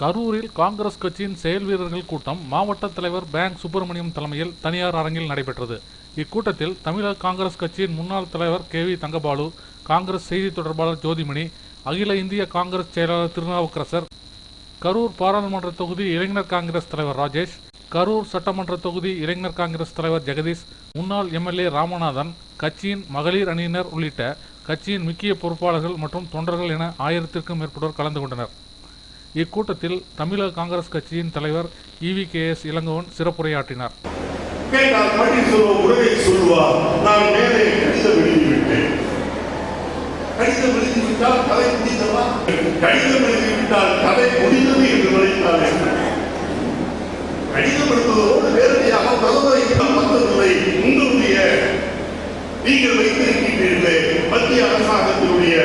கரூரில் காங்கிரஸ் கட்சியின் செயல் வீரர்கள் கூட்டம் மாவட்ட தலைவர் பேங்க் சுப்பிரமணியம் தலைமையில் தனியார் அரங்கில் நடைபெற்றது. இக்கூட்டத்தில் தமிழக காங்கிரஸ் கட்சியின் முன்னாள் தலைவர் KV தங்கபாலு, காங்கிரஸ் செய்தி தொடர்பாளர் ஜோதிமணி, அகில இந்திய காங்கிரஸ் செயலாளர் திருநாவுக்கரசர், கரூர் பாராளுமன்ற தொகுதி இளைஞர் காங்கிரஸ் தலைவர் ராஜேஷ், கரூர் சட்டமன்ற தொகுதி இளைஞர் காங்கிரஸ் தலைவர் ஜெகதீஷ், முன்னாள் MLA ராமநாதன், கட்சியின் மகளிர் அணியினர் உள்ளிட்ட கட்சியின் முக்கிய பொறுப்பாளர்கள் மற்றும் தொண்டர்கள் என 1000க்கும் மேற்பட்டோர் கலந்து கொண்டனர். இக்கூட்டத்தில் தமிழக காங்கிரஸ் கட்சியின் தலைவர் EVKS இளங்கோவன் சிறப்புரையாற்றினார். நீங்கள் வைத்திருக்கின்றீர்களே மத்திய அரசாங்கத்தினுடைய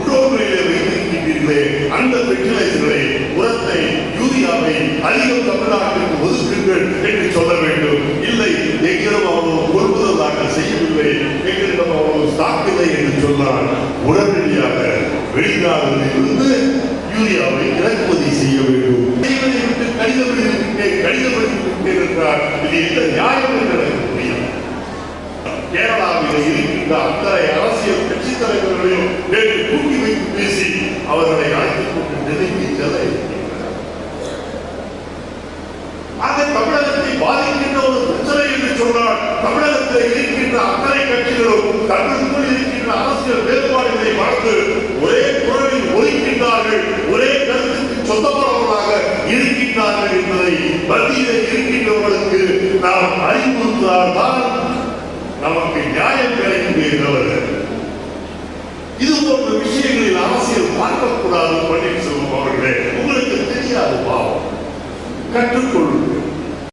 உடோகளிலே வைத்திருக்கின்றீர்களே அந்த பெட்ரோலை உரத்தை யூரியாவை அதிகம் தமிழ்நாட்டிற்கு ஒதுக்குங்கள் என்று சொல்ல வேண்டும். இல்லை, எங்கிலும் அவ்வளவு கொள்முதல் தாக்கல் செய்யவில்லை, எங்களிடம் அவ்வளவு ஸ்டாக் இல்லை என்று சொன்னால் உடனடியாக வெளிநாடுகளில் இருந்து யூரியாவை இறக்குமதி செய்ய வேண்டும். கடிதம் எழுதிவிட்டேன் என்றால் இது எந்த நியாயம் என்று எனக்கு முடியும். கேரளாவில் இருக்கின்ற அத்தனை அரசியல் கட்சி தலைவர்களையும் நேற்று கூட்டி வைத்து பேசி அவர்களை அழைத்துக் கொண்டு நிலைக்கு செல்ல தமிழகத்தை பாதிக்கின்ற ஒரு பிரச்சனை என்று சொன்னால் தமிழகத்தில் இருக்கின்ற அத்தனை கட்சிகளும் தங்களுக்குள் இருக்கின்ற அரசியல் வேறுபாடுகளை மறந்து ஒரே குரலில் ஒலிக்கின்றார்கள், ஒரே கருத்துக்கு சொந்தமானவர்களாக இருக்கின்றார்கள் என்பதை மத்தியில் இருக்கின்றவர்களுக்கு நாம் அறிவுறுத்தால்தான் நமக்கு நியாயம் கிடைக்கின்றவர். இது போன்ற விஷயங்களில் அரசியல் பார்க்கக்கூடாது. பன்னீர்செல்வம் அவர்களே, உங்களுக்கு தெரியாது, பாவம் கற்றுக்கொள்ளும்.